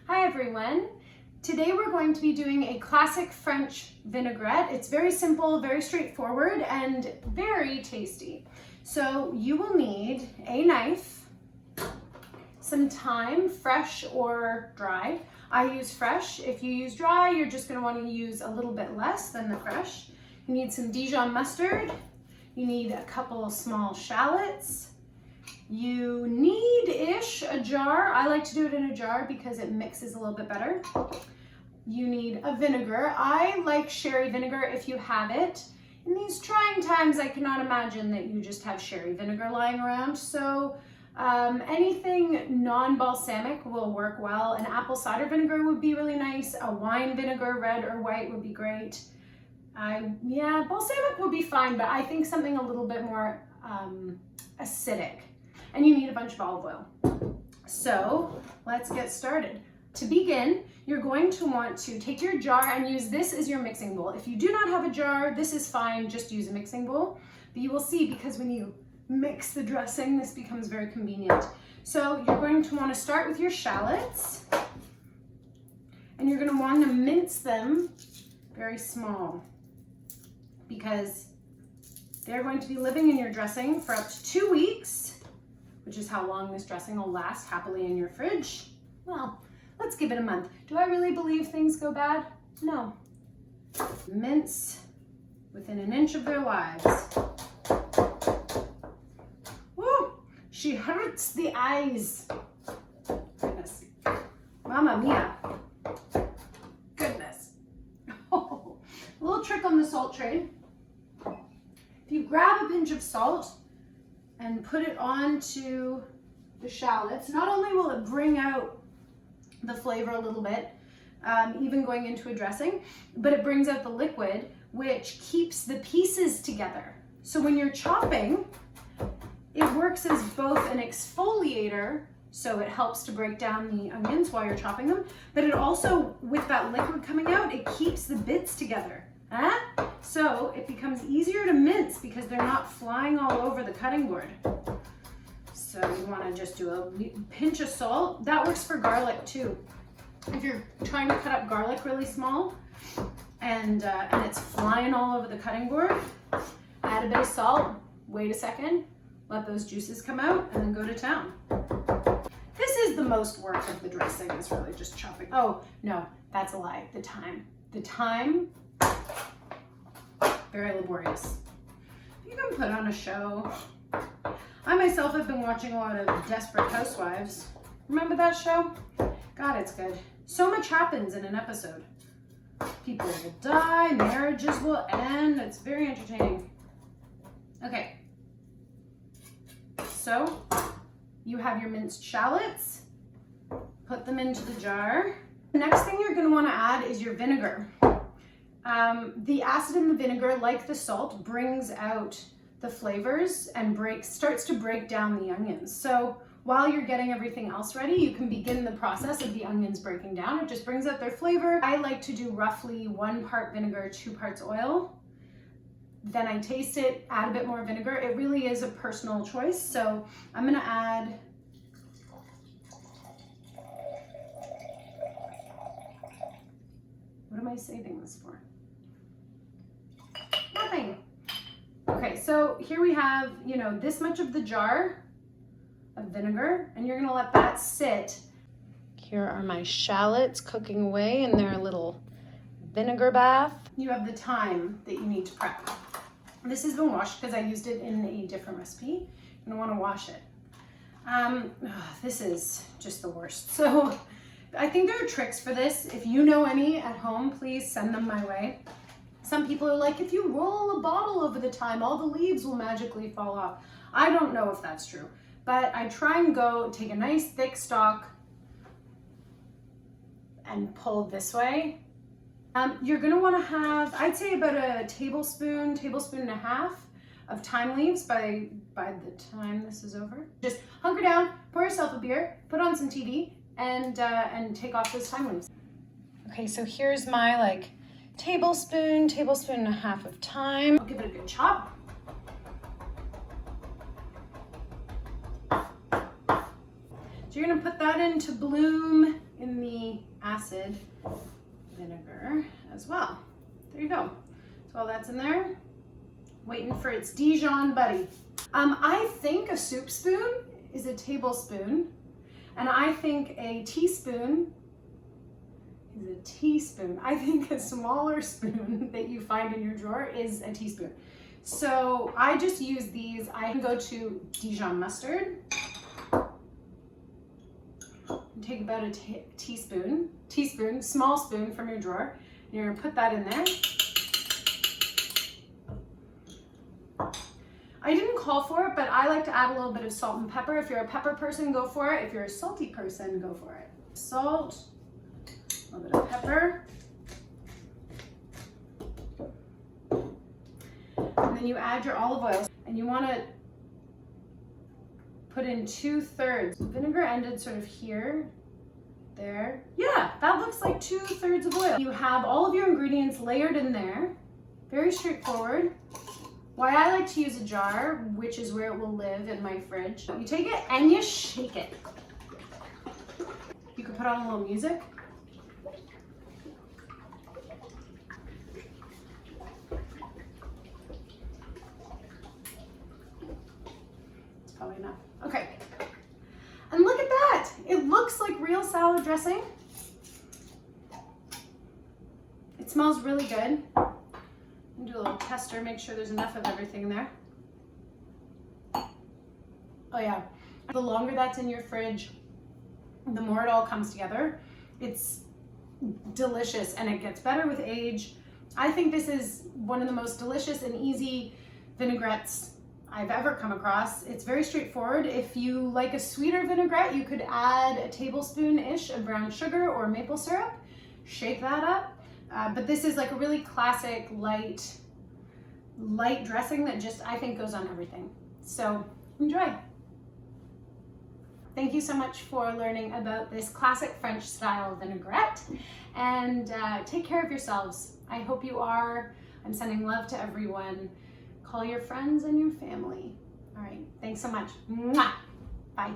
Hi everyone. Today we're going to be doing a classic French vinaigrette. It's very simple, very straightforward, and very tasty. So you will need a knife, some thyme, fresh or dry. I use fresh. If you use dry, you're just going to want to use a little bit less than the fresh. You need some Dijon mustard. You need a couple of small shallots. You need-ish a jar. I like to do it in a jar because it mixes a little bit better. You need a vinegar. I like sherry vinegar if you have it. In these trying times, I cannot imagine that you just have sherry vinegar lying around. So anything non-balsamic will work well. An apple cider vinegar would be really nice. A wine vinegar, red or white, would be great. Yeah, balsamic would be fine, but I think something a little bit more acidic. And you need a bunch of olive oil. So let's get started. To begin, you're going to want to take your jar and use this as your mixing bowl. If you do not have a jar, this is fine, just use a mixing bowl. But you will see, because when you mix the dressing, this becomes very convenient. So you're going to want to start with your shallots, and you're going to want to mince them very small, because they're going to be living in your dressing for up to 2 weeks, which is how long this dressing will last happily in your fridge. Well, let's give it a month. Do I really believe things go bad? No. Mince within an inch of their lives. Woo! She hurts the eyes. Goodness. Mamma mia. Goodness. Oh. A little trick on the salt tray. If you grab a pinch of salt and put it onto the shallots, not only will it bring out the flavor a little bit, even going into a dressing, but it brings out the liquid, which keeps the pieces together. So when you're chopping, it works as both an exfoliator, so it helps to break down the onions while you're chopping them, but it also, with that liquid coming out, it keeps the bits together. So it becomes easier to mince because they're not flying all over the cutting board. So you want to just do a pinch of salt. That works for garlic too. If you're trying to cut up garlic really small and it's flying all over the cutting board, add a bit of salt, wait a second, let those juices come out, and then go to town. This is the most work of the dressing, is really just chopping. Oh, no, that's a lie. The thyme, very laborious. You can put on a show. I myself have been watching a lot of Desperate Housewives. Remember that show? God, it's good. So much happens in an episode. People will die, marriages will end. It's very entertaining. Okay. So, you have your minced shallots. Put them into the jar. The next thing you're going to want to add is your vinegar. The acid in the vinegar, like the salt, brings out the flavors and starts to break down the onions. So while you're getting everything else ready, you can begin the process of the onions breaking down. It just brings out their flavor. I like to do roughly 1 part vinegar, 2 parts oil. Then I taste it, add a bit more vinegar. It really is a personal choice. So I'm gonna add what am I saving this for? Nothing. Okay, so here we have, this much of the jar of vinegar, and you're gonna let that sit. Here are my shallots cooking away in their little vinegar bath. You have the thyme that you need to prep. This has been washed because I used it in a different recipe. You're gonna wanna wash it. This is just the worst. So I think there are tricks for this. If you know any at home, please send them my way. Some people are like, if you roll a bottle over the thyme, all the leaves will magically fall off. I don't know if that's true, but I try and take a nice thick stalk and pull this way. You're gonna wanna have, I'd say about a tablespoon and a half of thyme leaves by the time this is over. Just hunker down, pour yourself a beer, put on some TV, and take off those thyme leaves. Okay, so here's my tablespoon and a half of thyme. I'll give it a good chop. So you're gonna put that into bloom in the acid vinegar as well. There you go. So all that's in there, waiting for its Dijon buddy. I think a soup spoon is a tablespoon, and I think a teaspoon is a teaspoon. I think a smaller spoon that you find in your drawer is a teaspoon. So I just use these. I can go to Dijon Mustard. Take about a teaspoon, small spoon from your drawer. And you're gonna put that in there. I didn't call for it, but I like to add a little bit of salt and pepper. If you're a pepper person, go for it. If you're a salty person, go for it. Salt, a little bit of pepper. And then you add your olive oil. And you wanna put in 2/3. Vinegar ended sort of here, there. Yeah, that looks like 2/3 of oil. You have all of your ingredients layered in there. Very straightforward. Why I like to use a jar, which is where it will live in my fridge. You take it and you shake it. You can put on a little music. It's probably enough. Okay. And look at that. It looks like real salad dressing. It smells really good. Do a little tester, make sure there's enough of everything there. Oh yeah, the longer that's in your fridge, the more it all comes together. It's delicious and it gets better with age. I think this is one of the most delicious and easy vinaigrettes I've ever come across. It's very straightforward. If you like a sweeter vinaigrette, you could add a tablespoon-ish of brown sugar or maple syrup. Shake that up. But this is like a really classic light dressing that just, I think, goes on everything. So enjoy. Thank you so much for learning about this classic French style vinaigrette, and take care of yourselves. I hope you are. I'm sending love to everyone. Call your friends and your family. All right, thanks so much. Mwah! Bye.